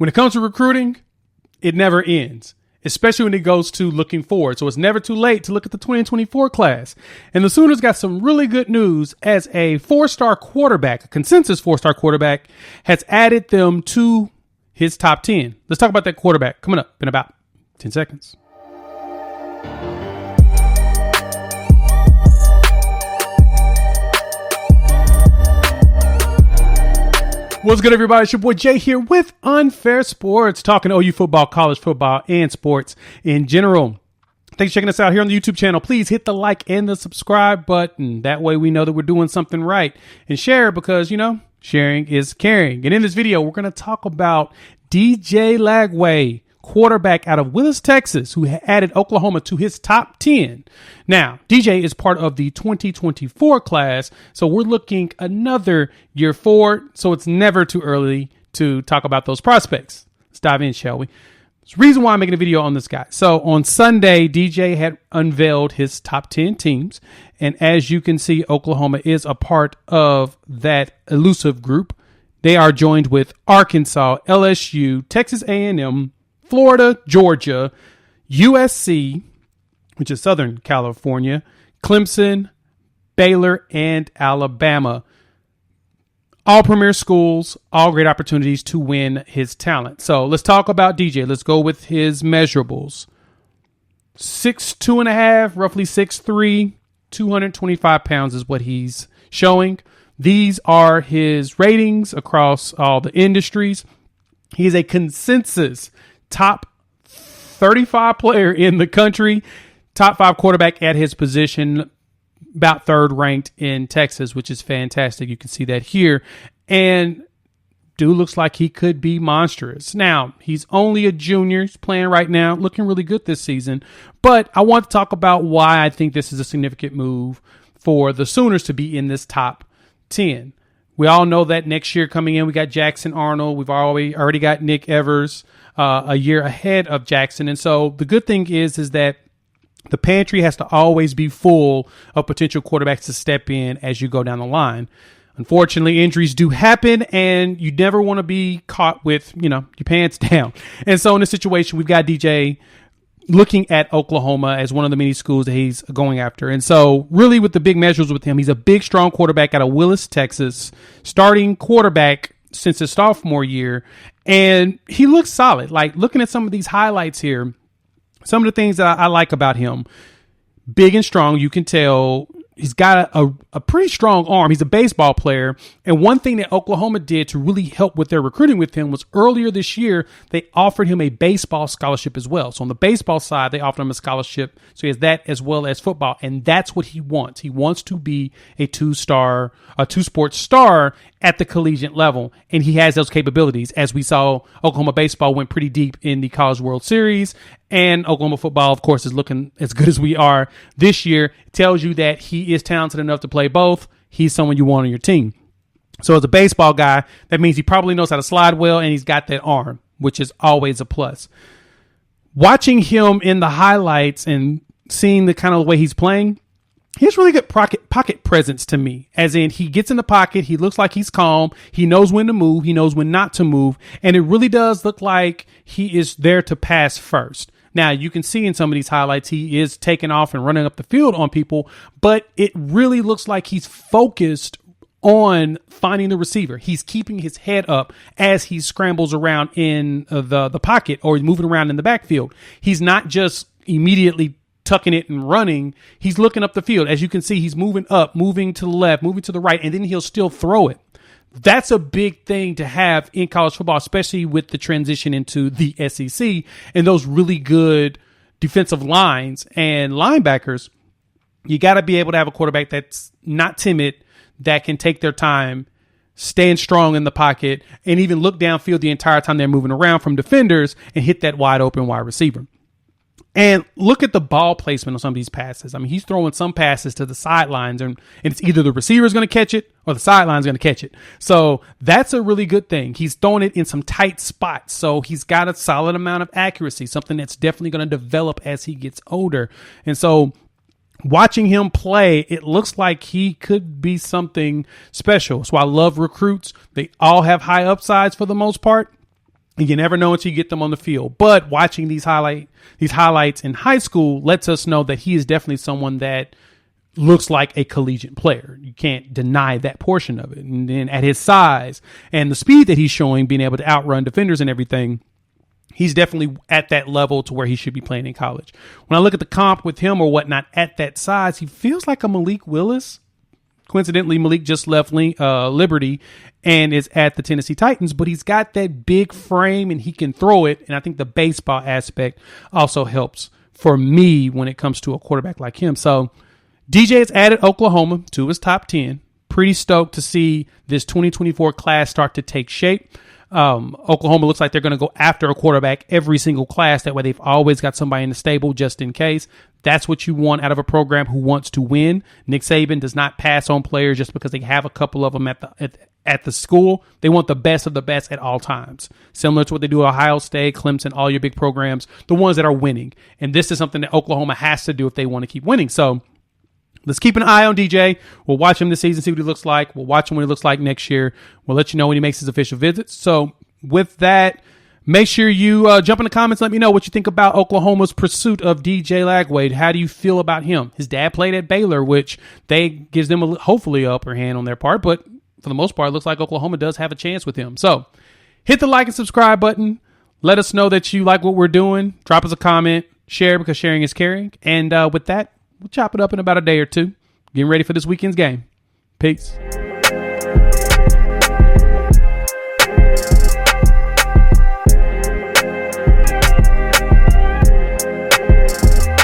when it comes to recruiting, it never ends, especially when it goes to looking forward. So it's never too late to look at the 2024 class. And the Sooners got some really good news as a 4-star quarterback, a consensus 4-star quarterback, has added them to his top 10. Let's talk about that quarterback coming up in about 10 seconds. What's good, everybody? It's your boy Jay here with Unfair Sports, talking OU football, college football, and sports in general. Thanks for checking us out here on the YouTube channel. Please hit the like and the subscribe button. That way we know that we're doing something right. And share because, sharing is caring. And in this video, we're going to talk about DJ Lagway, quarterback out of Willis, Texas, who added Oklahoma to his top 10. Now, DJ is part of the 2024 class, so we're looking another year forward, so it's never too early to talk about those prospects. Let's dive in, shall we? There's a reason why I'm making a video on this guy. So on Sunday, DJ had unveiled his top 10 teams, and as you can see, Oklahoma is a part of that elusive group. They are joined with Arkansas, LSU, Texas A&M, Florida, Georgia, USC, which is Southern California, Clemson, Baylor, and Alabama. All premier schools, all great opportunities to win his talent. So let's talk about DJ. Let's go with his measurables. 6'2.5", roughly 6'3", 225 pounds is what he's showing. These are his ratings across all the industries. He is a consensus top 35 player in the country, top 5 quarterback at his position, about 3rd ranked in Texas, which is fantastic. You can see that here. And dude looks like he could be monstrous. Now, he's only a junior. He's playing right now, looking really good this season. But I want to talk about why I think this is a significant move for the Sooners to be in this top 10. We all know that next year coming in, we got Jackson Arnold. We've already got Nick Evers a year ahead of Jackson. And so the good thing is that the pantry has to always be full of potential quarterbacks to step in as you go down the line. Unfortunately, injuries do happen, and you never want to be caught with, your pants down. And so in this situation, we've got DJ looking at Oklahoma as one of the many schools that he's going after. And so really with the big measures with him, he's a big, strong quarterback out of Willis, Texas, starting quarterback since his sophomore year. And he looks solid. Like looking at some of these highlights here, some of the things that I like about him, big and strong, you can tell. He's got a pretty strong arm. He's a baseball player. And one thing that Oklahoma did to really help with their recruiting with him was earlier this year, they offered him a baseball scholarship as well. So on the baseball side, they offered him a scholarship. So he has that as well as football. And that's what he wants. He wants to be a two-sport star at the collegiate level. And he has those capabilities. As we saw, Oklahoma baseball went pretty deep in the College World Series. And Oklahoma football, of course, is looking as good as we are this year. It tells you that he is talented enough to play both. He's someone you want on your team. So as a baseball guy, that means he probably knows how to slide well, and he's got that arm, which is always a plus. Watching him in the highlights and seeing the kind of way he's playing, he has really good pocket presence to me, as in he gets in the pocket. He looks like he's calm. He knows when to move. He knows when not to move. And it really does look like he is there to pass first. Now, you can see in some of these highlights, he is taking off and running up the field on people, but it really looks like he's focused on finding the receiver. He's keeping his head up as he scrambles around in the pocket or moving around in the backfield. He's not just immediately tucking it and running. He's looking up the field. As you can see, he's moving up, moving to the left, moving to the right, and then he'll still throw it. That's a big thing to have in college football, especially with the transition into the SEC and those really good defensive lines and linebackers. You got to be able to have a quarterback that's not timid, that can take their time, stand strong in the pocket, and even look downfield the entire time they're moving around from defenders and hit that wide open wide receiver. And look at the ball placement on some of these passes. I mean, he's throwing some passes to the sidelines, and it's either the receiver is going to catch it or the sideline is going to catch it. So that's a really good thing. He's throwing it in some tight spots. So he's got a solid amount of accuracy, something that's definitely going to develop as he gets older. And so watching him play, it looks like he could be something special. So I love recruits. They all have high upsides for the most part. You never know until you get them on the field. But watching these highlights in high school lets us know that he is definitely someone that looks like a collegiate player. You can't deny that portion of it. And then at his size and the speed that he's showing, being able to outrun defenders and everything, he's definitely at that level to where he should be playing in college. When I look at the comp with him or whatnot at that size, he feels like a Malik Willis. Coincidentally, Malik just left Liberty and is at the Tennessee Titans, but he's got that big frame and he can throw it. And I think the baseball aspect also helps for me when it comes to a quarterback like him. So DJ has added Oklahoma to his top 10. Pretty stoked to see this 2024 class start to take shape. Oklahoma looks like they're going to go after a quarterback every single class. That way they've always got somebody in the stable just in case. That's what you want out of a program who wants to win. Nick Saban does not pass on players just because they have a couple of them at the school. They want the best of the best at all times. Similar to what they do at Ohio State, Clemson, all your big programs, the ones that are winning. And this is something that Oklahoma has to do if they want to keep winning. So let's keep an eye on DJ. We'll watch him this season, see what he looks like. We'll watch him when he looks like next year. We'll let you know when he makes his official visits. So with that, make sure you jump in the comments. Let me know what you think about Oklahoma's pursuit of DJ Lagway. How do you feel about him? His dad played at Baylor, which gives them hopefully an upper hand on their part. But for the most part, it looks like Oklahoma does have a chance with him. So hit the like and subscribe button. Let us know that you like what we're doing. Drop us a comment. Share, because sharing is caring. And with that, we'll chop it up in about a day or two. Getting ready for this weekend's game. Peace.